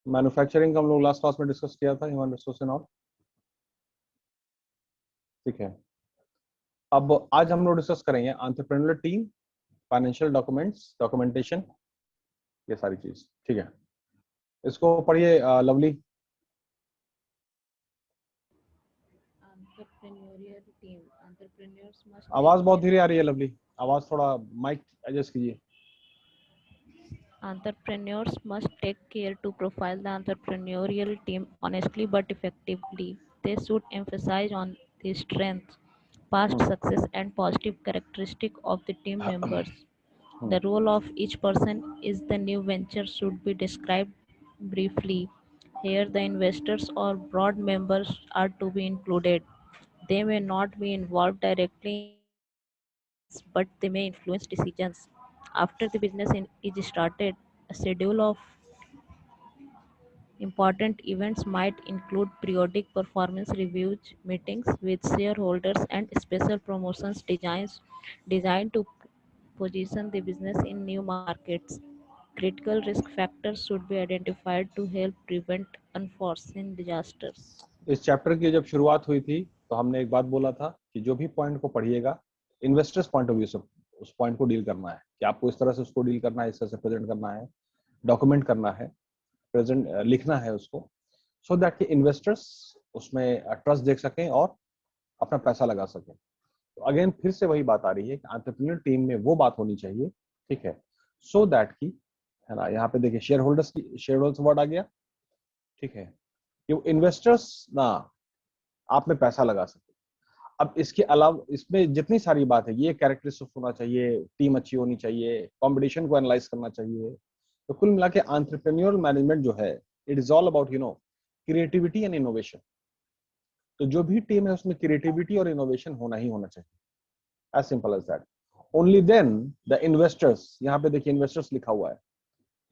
Manufacturing का हम लोग लास्ट क्लास में डिस्कस किया था, ह्यूमन रिसोर्स एंड ऑल। ठीक है, अब आज हम लोग डिस्कस करेंगे entrepreneur team, financial documents, documentation, ये सारी चीज। ठीक है, इसको पढ़िए lovely. Entrepreneurial team. Entrepreneurs must आवाज take बहुत care. धीरे आ रही है लवली, आवाज थोड़ा माइक एडजस्ट कीजिए। Entrepreneurs must take care to profile the entrepreneurial team honestly but effectively. They should emphasize on the strengths, past success, and positive characteristics of the team members. The role of each person is the new venture should be described briefly. Here, the investors or board members are to be included. They may not be involved directly in the business, but they may influence decisions. After the business is started, a schedule of important events might include periodic performance reviews, meetings with shareholders, and special promotions designed to position the business in new markets. Critical risk factors should be identified to help prevent unforeseen disasters. इस chapter की जब शुरुआत हुई थी तो हमने एक बात बोला था कि जो भी पॉइंट को पढ़िएगा इन्वेस्टर्स पॉइंट ऑफ व्यू से उस पॉइंट को डील करना है, कि आपको इस तरह से उसको डील करना है, इस तरह से प्रेजेंट करना है, डॉक्यूमेंट करना है, प्रेजेंट लिखना है उसको, सो दैट कि इन्वेस्टर्स उसमें ट्रस्ट देख सकें और अपना पैसा लगा सकें। तो अगेन फिर से वही बात आ रही है कि एंटरप्रेन्योर टीम में वो बात होनी चाहिए, ठीक है, सो दैट की, है ना, यहाँ पे देखिए शेयर होल्डर्स वर्ड आ गया, ठीक है, कि इन्वेस्टर्स ना आप में पैसा लगा सके। अब इसके अलावा इसमें जितनी सारी बात है, ये कैरेक्टरिस्टिक्स होना चाहिए, टीम अच्छी होनी चाहिए, कंपटीशन को एनालाइज करना चाहिए। तो कुल मिला के एंटरप्रेन्योर मैनेजमेंट जो है, it is all about creativity and innovation. तो जो भी टीम है उसमें क्रिएटिविटी और इनोवेशन होना ही होना चाहिए, as simple as that. Only then the investors, यहाँ पे देखिए इन्वेस्टर्स लिखा हुआ है,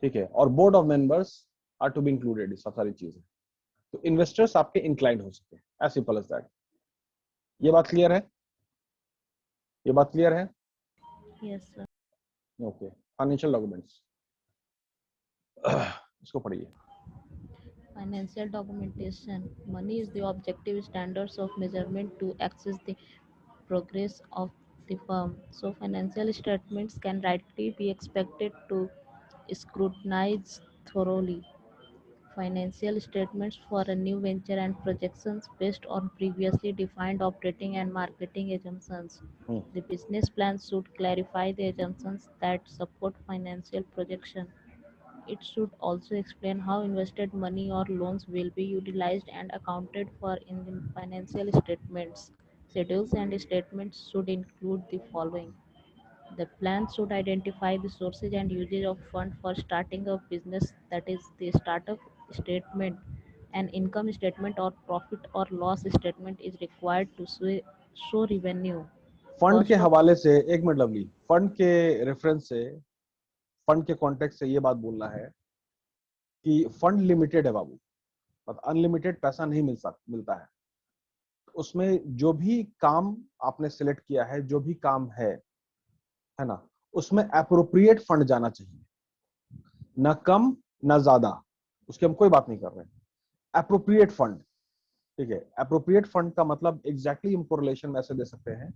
ठीक है, और board of members are to be included, ये सब सारी चीजें। तो इन्वेस्टर्स आपके इंक्लाइंड हो सके, एज सिंपल एज दैट। ये बात क्लियर है? ये बात क्लियर है? Yes, sir. Okay, financial documents इसको पढ़िए। Financial documentation. Money is the objective standards of measurement to access the progress of the firm. So, financial statements can rightly be expected to scrutinize thoroughly. Financial statements for a new venture and projections based on previously defined operating and marketing assumptions. The business plan should clarify the assumptions that support financial projection. It should also explain how invested money or loans will be utilized and accounted for in the financial statements. Schedules and statements should include the following. The plan should identify the sources and usage of fund for starting a business, that is the startup statement. An income statement or profit or loss statement is required to show revenue, fund के cost of. हवाले से एक minute lovely, fund के reference से, fund के context से ये बात बोलना है कि फंड लिमिटेड है बाबू, मतलब अनलिमिटेड पैसा नहीं मिलता है। उसमें जो भी काम आपने सिलेक्ट किया है, जो भी काम है ना, उसमें एप्रोप्रिएट फंड जाना चाहिए, ना कम ना ज्यादा, उसकी हम कोई बात नहीं कर रहे हैं। एप्रोप्रिएट फंड, ठीक है, एप्रोप्रिएट फंड का मतलब एग्जैक्टली हम कोरिलेशन में ऐसे दे सकते हैं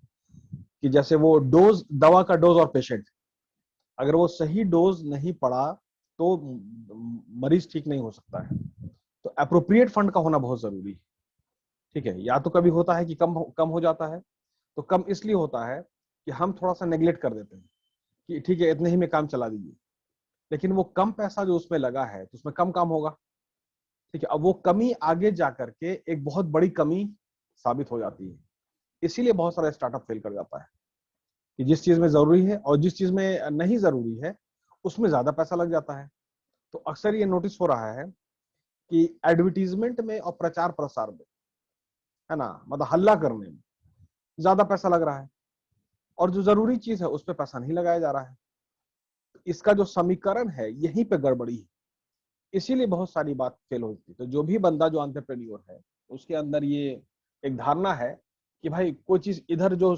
कि जैसे वो डोज, दवा का डोज और पेशेंट, अगर वो सही डोज नहीं पड़ा तो मरीज ठीक नहीं हो सकता है। तो एप्रोप्रिएट फंड का होना बहुत जरूरी है, ठीक है। या तो कभी होता है कि कम हो जाता है, तो कम इसलिए होता है कि हम थोड़ा सा नेग्लेक्ट कर देते हैं कि ठीक है इतने ही में काम चला दीजिए, लेकिन वो कम पैसा जो उसमें लगा है तो उसमें कम काम होगा, ठीक है। अब वो कमी आगे जाकर के एक बहुत बड़ी कमी साबित हो जाती है। इसीलिए बहुत सारा स्टार्टअप फेल कर जाता है कि जिस चीज में जरूरी है और जिस चीज में नहीं जरूरी है उसमें ज्यादा पैसा लग जाता है। तो अक्सर ये नोटिस हो रहा है कि एडवर्टीजमेंट में और प्रचार प्रसार में, है ना, मतलब हल्ला करने में ज्यादा पैसा लग रहा है और जो जरूरी चीज है उस पर पैसा नहीं लगाया जा रहा है। इसका जो समीकरण है यहीं पे गड़बड़ी है, इसीलिए बहुत सारी बात फेल होती है। तो जो भी बंदा जो एंटरप्रेन्योर है उसके अंदर ये एक धारणा है कि भाई कोई चीज इधर जो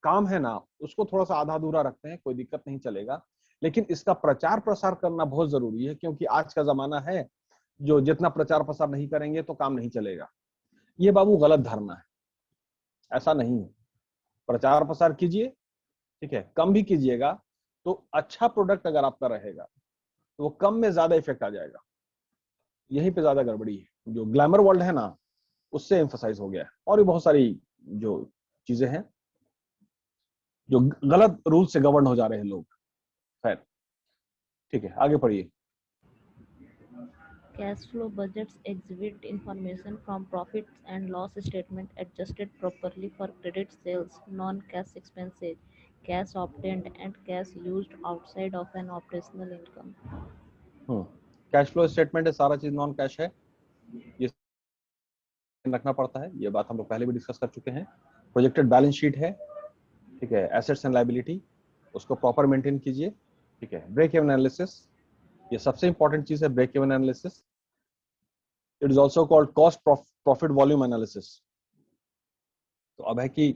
काम है ना उसको थोड़ा सा आधा अधूरा रखते हैं, कोई दिक्कत नहीं चलेगा, लेकिन इसका प्रचार प्रसार करना बहुत जरूरी है, क्योंकि आज का जमाना है जो जितना प्रचार प्रसार नहीं करेंगे तो काम नहीं चलेगा। ये बाबू गलत धारणा है, ऐसा नहीं है। प्रचार प्रसार कीजिए, ठीक है, कम भी कीजिएगा तो अच्छा प्रोडक्ट अगर आपका रहेगा तो वो कम में ज्यादा इफेक्ट आ जाएगा। यहीं पे ज्यादा गड़बड़ी है, जो ग्लैमर वर्ल्ड है ना उससे एम्फोसाइज हो गया है, और भी बहुत सारी जो चीजें हैं जो गलत रूल से गवर्न हो जा रहे हैं लोग। खैर, ठीक है, आगे पढ़िए। Cash flow budgets exhibit information from profit and loss statement adjusted properly for credit sales, non-cash expenses, cash obtained and cash used outside of an operational income. Cash flow statement है, सारा चीज नॉन कैश है, ये रखना पड़ता है, ये बात हम लोग पहले भी डिस्कस कर चुके हैं। प्रोजेक्टेड बैलेंस शीट है, ठीक है, एसेट्स एंड लायबिलिटी, उसको प्रॉपर मेंटेन कीजिए, ठीक है। ब्रेक इवन एनालिसिस, ये सबसे इंपॉर्टेंट चीज है, break even analysis. It is also called cost profit volume analysis. तो अब है कि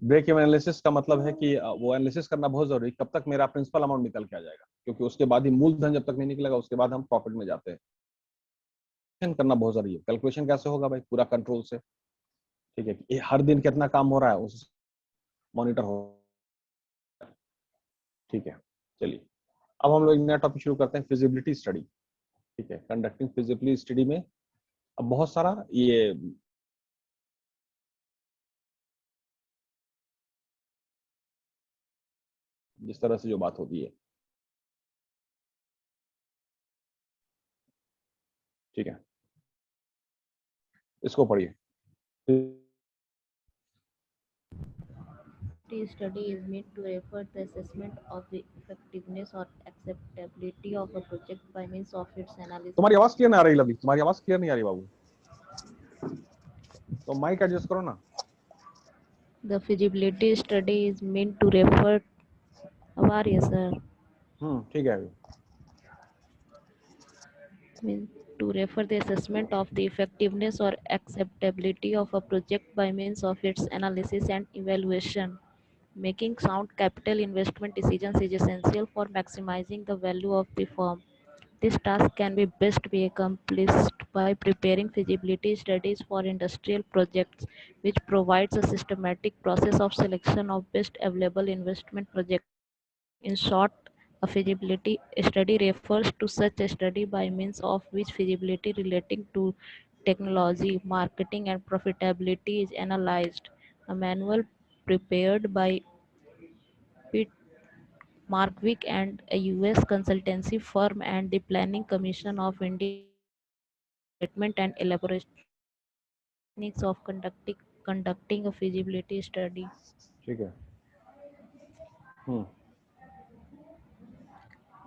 ब्रेक इवन एनालिसिस का मतलब है कि वो एनालिसिस करना बहुत जरूरी, कब तक मेरा प्रिंसिपल अमाउंट निकल के आ जाएगा, क्योंकि उसके बाद ही मूलधन जब तक नहीं निकलेगा उसके बाद हम प्रॉफिट में जाते हैं। करना बहुत जरूरी है। कैलकुलेशन कैसे होगा भाई? पूरा कंट्रोल से, ठीक है, कि हर दिन कितना काम हो रहा है उस मॉनिटर हो, ठीक है। चलिए, अब हम लोग एक नया टॉपिक शुरू करते हैं, फिजिबिलिटी स्टडी, ठीक है। कंडक्टिंग फिजिबिलिटी स्टडी में अब बहुत सारा ये जिस तरह से जो बात होती है, ठीक है, इसको पढ़िए। The study is made to refer the assessment of the effectiveness or acceptability of a project by means of its analysis. तुम्हारी आवाज क्लियर नहीं आ रही लवी, तुम्हारी आवाज क्लियर नहीं आ रही बाबू, तो माइक एडजस्ट करो ना। The feasibility study is meant to refer. How are you, sir? ठीक है। To refer the assessment of the effectiveness or acceptability of a project by means of its analysis and evaluation. Making sound capital investment decisions is essential for maximizing the value of the firm. This task can be best be accomplished by preparing feasibility studies for industrial projects, which provides a systematic process of selection of best available investment projects. In short, a feasibility study refers to such a study by means of which feasibility relating to technology, marketing, and profitability is analyzed. A manual prepared by Pete Markwick and a US consultancy firm and the Planning Commission of India statement and elaboration techniques of conducting a feasibility study. ठीक है। हम्म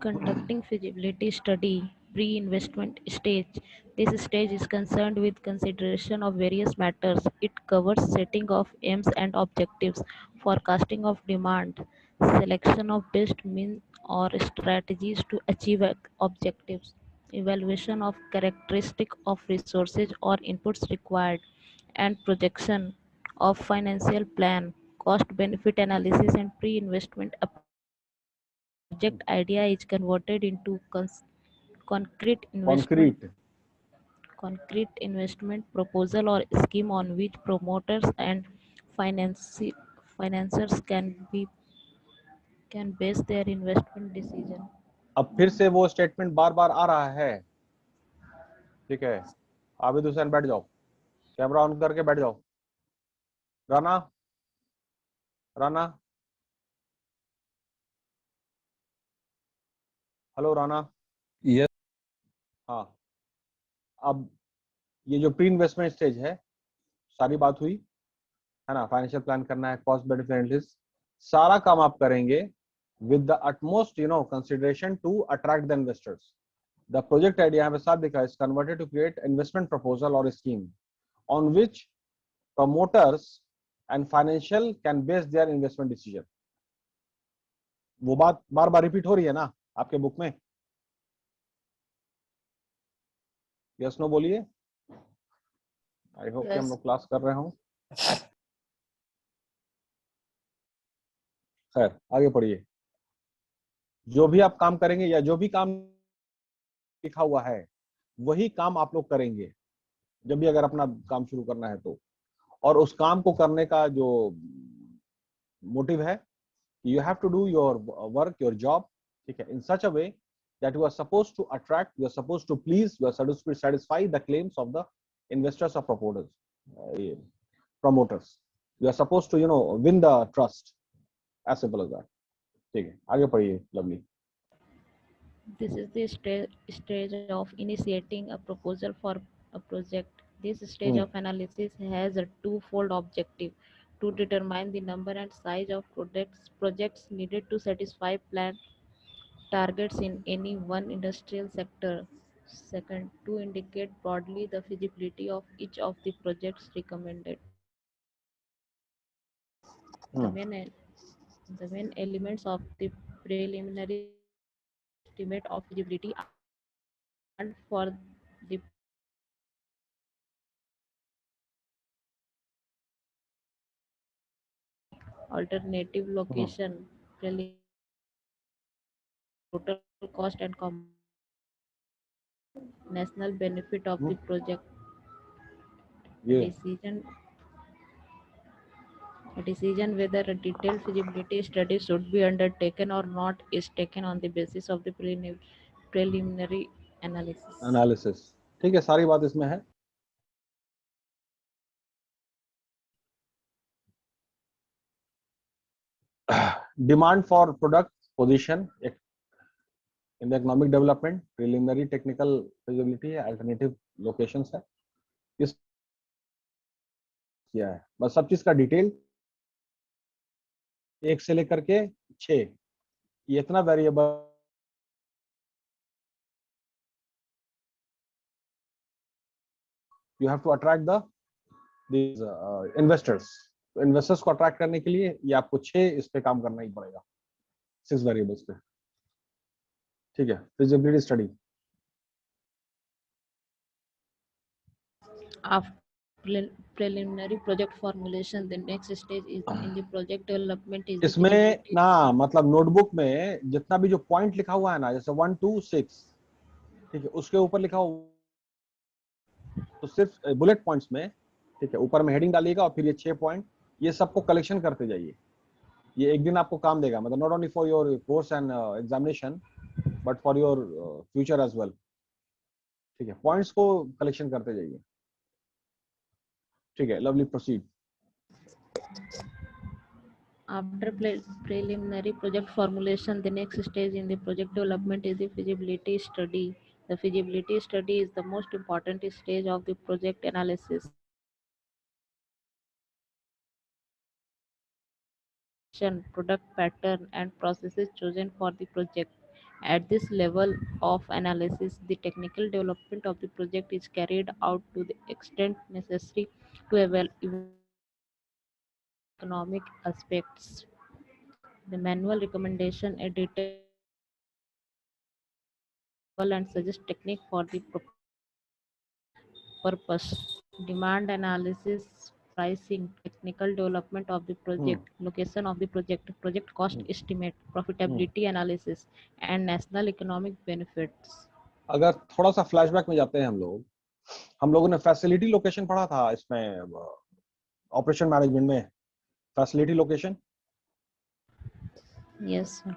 Conducting feasibility study pre-investment stage. This stage is concerned with consideration of various matters. It covers setting of aims and objectives, forecasting of demand, selection of best means or strategies to achieve objectives, evaluation of characteristic of resources or inputs required, and projection of financial plan, cost benefit analysis and pre-investment project idea is converted into concrete investment concrete. concrete investment proposal or scheme on which promoters and financiers can base their investment decision. अब फिर से वो statement बार बार आ रहा है, ठीक है। आबिद हुसैन बैठ जाओ, कैमरा ऑन करके बैठ जाओ। राना, राना, हेलो राना। यस। हाँ, अब ये जो प्री इन्वेस्टमेंट स्टेज है, सारी बात हुई है ना, फाइनेंशियल प्लान करना है, कॉस्ट बेनिफिट एनालिसिस, सारा काम आप करेंगे with the utmost consideration to attract the investors. The project idea यहाँ पे साफ दिखा है, is converted to create investment proposal और scheme on which promoters and financial can base their investment decision. वो बात बार बार रिपीट हो रही है ना आपके बुक में? यस नो बोलिए। आई होप कि हम लोग क्लास कर रहे हों। खैर, आगे पढ़िए। जो भी आप काम करेंगे या जो भी काम लिखा हुआ है वही काम आप लोग करेंगे जब भी अगर अपना काम शुरू करना है तो। और उस काम को करने का जो मोटिव है, you have to do your work, your job, ठीक है, in such a way that you are supposed to attract, you are supposed to please, you are supposed to satisfy the claims of the investors or promoters. You are supposed to, win the trust. As simple as that. ठीक है, आगे पढ़िए lovely. This is the stage of initiating a proposal for a project. This stage of analysis has a twofold objective: to determine the number and size of projects needed to satisfy planned targets in any one industrial sector. Second, to indicate broadly the feasibility of each of the projects recommended. The main, the main elements of the preliminary estimate of feasibility and for the alternative location, total cost and national benefit of the project. ये A decision whether a detailed feasibility study should be undertaken or not is taken on the basis of the preliminary analysis. Analysis, ठीक है, सारी बात इसमें है। Demand for product position in the economic development, preliminary technical feasibility है, alternative locations है, इस किया है बस सब चीज का डिटेल 1 से लेकर के 6, ये इतना variable you have to attract these investors. तो इन्वेस्टर्स को अट्रैक्ट करने के लिए ये आपको 6 इस पे काम करना ही पड़ेगा, 6 वेरिएबल्स पे, ठीक है। Feasibility study After preliminary project formulation, the next stage is in the project development is the इसमें feasibility. ना मतलब नोटबुक में जितना भी जो पॉइंट लिखा हुआ है ना, जैसे 1 2 6, ठीक है, उसके ऊपर लिखा हुआ तो सिर्फ बुलेट पॉइंट्स में, ठीक है, ऊपर में हेडिंग डालिएगा और फिर ये 6 पॉइंट, ये सबको कलेक्शन करते जाइए। ये एक दिन आपको काम देगा, मतलब not only for your course and examination but for your future as well, ठीक है। पॉइंट्स को कलेक्शन करते जाइए, ठीक है। Lovely, proceed. After preliminary project formulation, the next stage in the project development is the feasibility study. The feasibility study is the most important stage of the project analysis. Product pattern and processes chosen for the project. At this level of analysis, the technical development of the project is carried out to the extent necessary to evaluate economic aspects. The manual recommendation a detailed and suggest technique for the purpose. Demand analysis, pricing, technical development of the project, location of the project, project cost estimate, profitability analysis, and national economic benefits. अगर थोड़ा सा flashback में जाते हैं हम लोगों ने facility location पढ़ा था इसमें, ऑपरेशन मैनेजमेंट में फैसिलिटी लोकेशन। Yes sir.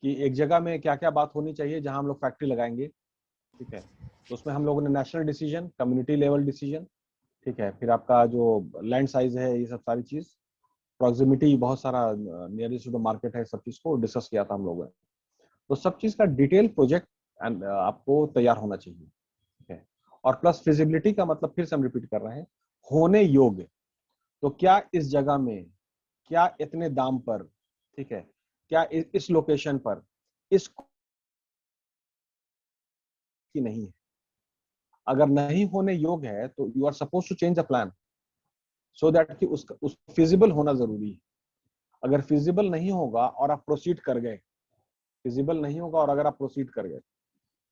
कि एक जगह में क्या क्या बात होनी चाहिए जहां हम लोग फैक्ट्री लगाएंगे, ठीक है। तो उसमें हम लोगों ने national decision, community level decision, ठीक है, फिर आपका जो लैंड साइज है, ये सब सारी चीज, प्रॉक्सिमिटी, बहुत सारा नियरेस्ट टू द मार्केट है, सब चीज को डिस्कस किया था हम लोगों ने। तो सब चीज का डिटेल प्रोजेक्ट आपको तैयार होना चाहिए, ठीक है। और प्लस फिजिबिलिटी का मतलब फिर से हम रिपीट कर रहे हैं, होने योग्य। तो क्या इस जगह में, क्या इतने दाम पर, ठीक है, क्या इस लोकेशन पर इस की नहीं है। अगर नहीं होने योग्य है तो you are suppose to change the plan so that कि उस फिजिबल होना जरूरी है। अगर फिजिबल नहीं होगा और आप प्रोसीड कर गए, फिजिबल नहीं होगा और अगर आप प्रोसीड कर गए,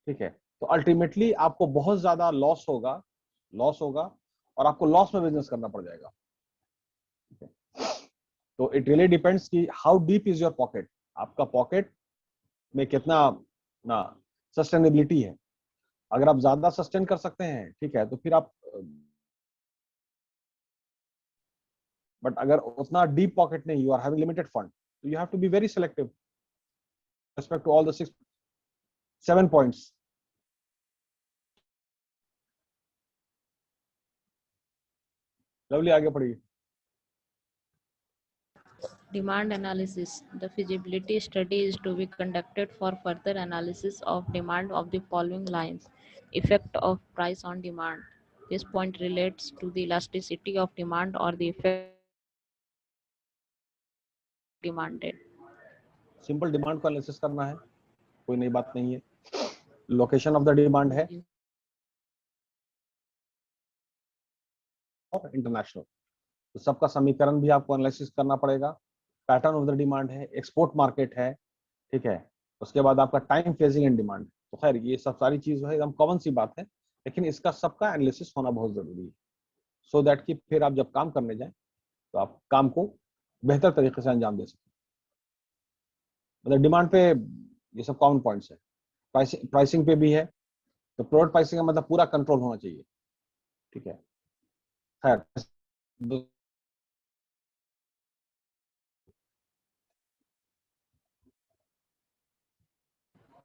ठीक है, तो अल्टीमेटली आपको बहुत ज्यादा लॉस होगा और आपको लॉस में बिजनेस करना पड़ जाएगा। तो इट रियली डिपेंड्स कि how deep is your pocket, आपका पॉकेट में कितना ना सस्टेनेबिलिटी है। अगर आप ज्यादा सस्टेन कर सकते हैं ठीक है तो फिर आप, बट अगर उतना डीप पॉकेट नहीं, you are having limited fund, तो you have to be very selective respect to all the 6-7 points. Lovely आगे पढ़िए। Demand analysis. The feasibility study is to be conducted for further analysis of demand of the following lines. Effect of price on demand. This point relates to the elasticity of demand or the effect demanded. Simple demand को analysis करना है, कोई नई बात नहीं है। Location of the demand है और इंटरनेशनल, तो सबका समीकरण भी आपको एनालिसिस करना पड़ेगा। पैटर्न ऑफ द डिमांड है, एक्सपोर्ट मार्केट है, ठीक है। उसके बाद आपका टाइम फेजिंग एंड डिमांड। तो खैर ये सब सारी चीज है एकदम कॉमन सी बात है, लेकिन इसका सबका एनालिसिस होना बहुत जरूरी है, सो दैट कि फिर आप जब काम करने जाएं तो आप काम को बेहतर तरीके से अंजाम दे सकें। मतलब डिमांड पे ये सब कॉमन पॉइंट्स है। प्राइसिंग पे भी है, तो प्रोडक्ट प्राइसिंग का मतलब पूरा कंट्रोल होना चाहिए, ठीक है। खैर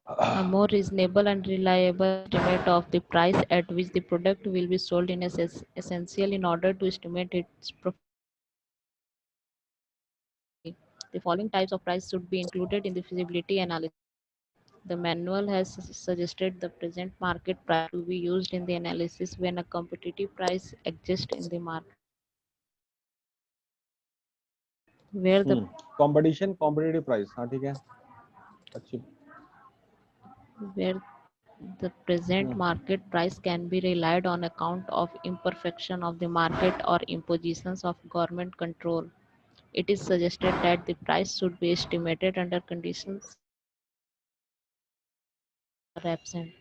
A more reasonable and reliable estimate of the price at which the product will be sold is essential in order to estimate its profitability. The following types of price should be included in the feasibility analysis. The manual has suggested the present market price to be used in the analysis when a competitive price exists in the market, where the competition competitive price, हाँ ठीक है, अच्छी। where the present market price can be relied on account of imperfection of the market or impositions of government control. It is suggested that the price should be estimated under conditions are absent.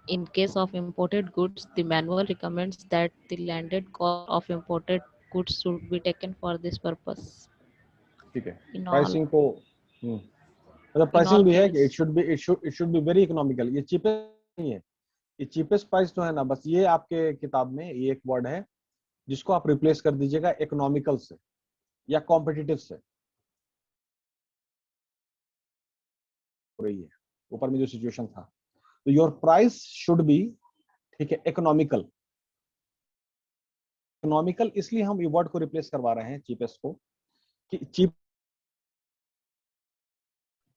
In case of imported goods, the manual recommends that the landed cost of imported goods should be taken for this purpose. ठीक है, In all, pricing को मतलब in all pricing भी है कि cases, it should be very economical. ये cheapest नहीं है, ये चीपेस्ट प्राइस जो है ना, बस ये आपके किताब में ये एक वर्ड है जिसको आप रिप्लेस कर दीजिएगा इकोनॉमिकल से या कॉम्पिटिटिव से। रही है ऊपर में जो सिचुएशन था, तो योर प्राइस शुड बी, ठीक है, इकोनॉमिकल। इकोनॉमिकल इसलिए हम ये वर्ड को रिप्लेस करवा रहे हैं चीपेस्ट को, कि चीप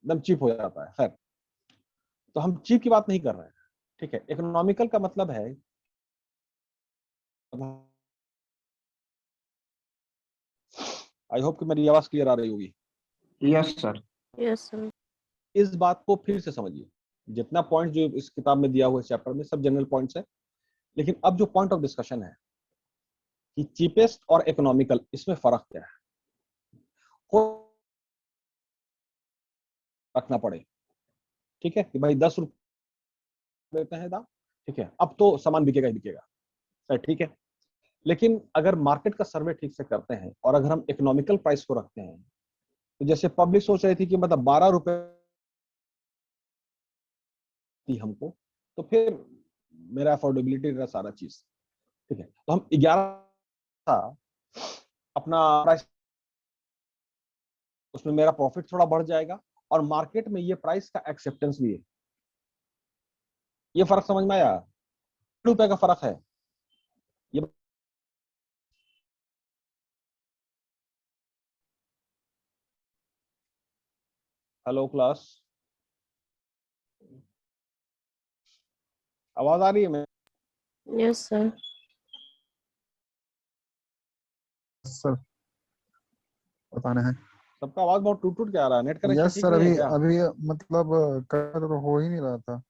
एकदम चीप हो जाता है। खैर, तो हम चीप की बात नहीं कर रहे हैं, ठीक है। इकोनॉमिकल का मतलब है, आई होप कि मेरी आवाज क्लियर आ रही होगी। Yes sir. yes, sir. इस बात को फिर से समझिए, जितना पॉइंट जो इस किताब में दिया हुआ है चैप्टर में सब जनरल पॉइंट्स है, लेकिन अब जो पॉइंट ऑफ डिस्कशन है कि चीपेस्ट और इकोनॉमिकल, इसमें फर्क क्या है, को रखना पड़े, ठीक है। कि भाई 10 रुपए देते हैं दाम, ठीक है, अब तो सामान बिकेगा ही बिकेगा, ठीक है। लेकिन अगर मार्केट का सर्वे ठीक से करते हैं और अगर हम इकोनॉमिकल प्राइस को रखते हैं, तो जैसे पब्लिक सोच रही थी कि मतलब 12 रुपए हमको, तो फिर मेरा अफोर्डेबिलिटी रहा सारा चीज, ठीक है। तो हम 11 अपना प्राइस, उसमें मेरा प्रॉफिट थोड़ा बढ़ जाएगा और मार्केट में ये प्राइस का एक्सेप्टेंस भी है। ये फर्क समझ में आया? रुपए का फर्क है ये। हेलो क्लास, आवाज आ रही है? मैं Yes, sir. सर बताना है। सबका आवाज बहुत टूट टूट के आ रहा है, नेट कनेक्शन यस ठीक सर, नहीं है अभी क्या? अभी मतलब कर तो हो ही नहीं रहा था।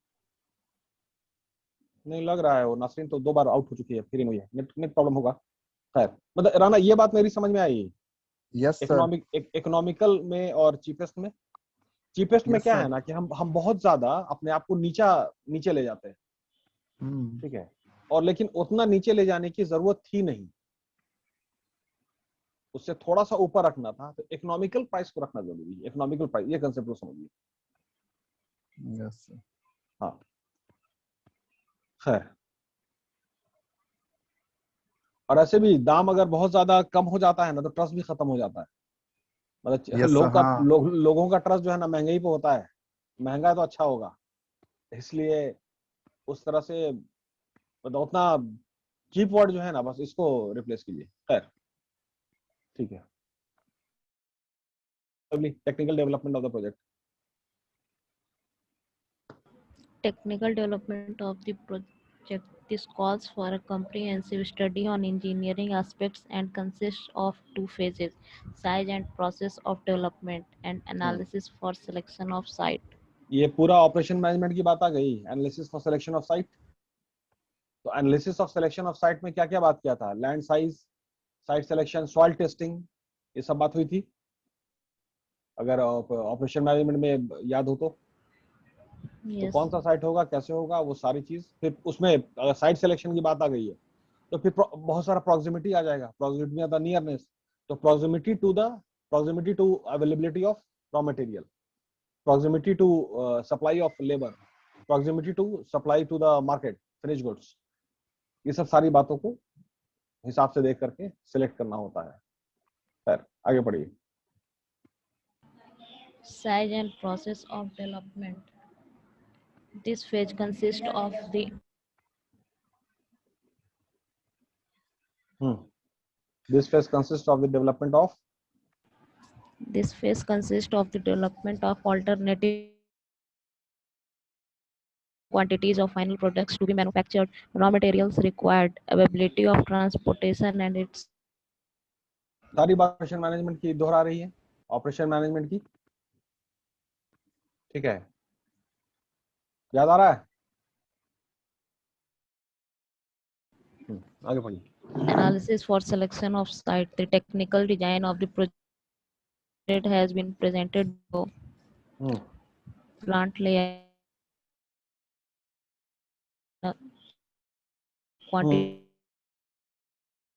नहीं लग रहा है, वो नासरीन तो 2 बार आउट हो चुकी है, फिर इन हुई है, नेट नेट प्रॉब्लम होगा। खैर, मतलब राना ये बात मेरी समझ में आई। Yes sir. इकोनॉमिकल में और चीपेस्ट में, चीपेस्ट में यस क्या है सर। ना कि हम बहुत ज्यादा अपने आप को नीचे ले जाते हैं, हम्म। ठीक है। और लेकिन उतना नीचे ले जाने की जरूरत थी नहीं, उससे थोड़ा सा ऊपर रखना था, तो इकोनॉमिकल प्राइस को रखना जरूरी है। इकोनॉमिकल प्राइस, ये कंसेप्ट को समझिए। Yes sir. हाँ, खैर, और ऐसे भी दाम अगर बहुत ज्यादा कम हो जाता है ना तो ट्रस्ट भी खत्म हो जाता है। मतलब यस सर, हाँ। लोगों का ट्रस्ट जो है ना महंगाई पे होता है। महंगा है तो अच्छा होगा, इसलिए उस तरह से मतलब उतना चीप वर्ड जो है ना बस इसको रिप्लेस कीजिए। खैर, ठीक है। Technical development of the project. Technical development of the project. This calls for a comprehensive study on engineering aspects and consists of two phases: size and process of development, and analysis for selection of site. ये पूरा operation management की बात आ गई। Analysis for selection of site. तो analysis of selection of site में क्या क्या बात किया था? Land size, site selection, soil testing, ये सब बात हुई थी अगर ऑपरेशन मैनेजमेंट में याद हो तो। तो Yes. कौन सा साइट होगा, कैसे होगा, वो सारी चीज। फिर उसमें अगर साइट सिलेक्शन की बात आ गई है तो फिर बहुत सारा प्रॉक्सिमिटी आ जाएगा। प्रॉक्सिमिटी ऑफ द नियरनेस, तो proximity to availability of raw material, proximity to supply of labour, proximity to supply to the market finish goods. ये सब सारी बातों को हिसाब से देख करके सिलेक्ट करना होता है। खैर, आगे बढ़िए। Size and process of development. This phase consists of the This phase consists of the development of this phase consists of the development of alternative quantities of final products to be manufactured, raw materials required, availability of transportation, and its सारी बात operation management की दोहरा रही है। Operation management की, ठीक है, याद आ रहा है? आगे बढ़िए। analysis for selection of site. The technical design of the project has been presented below. Plant layout, quantity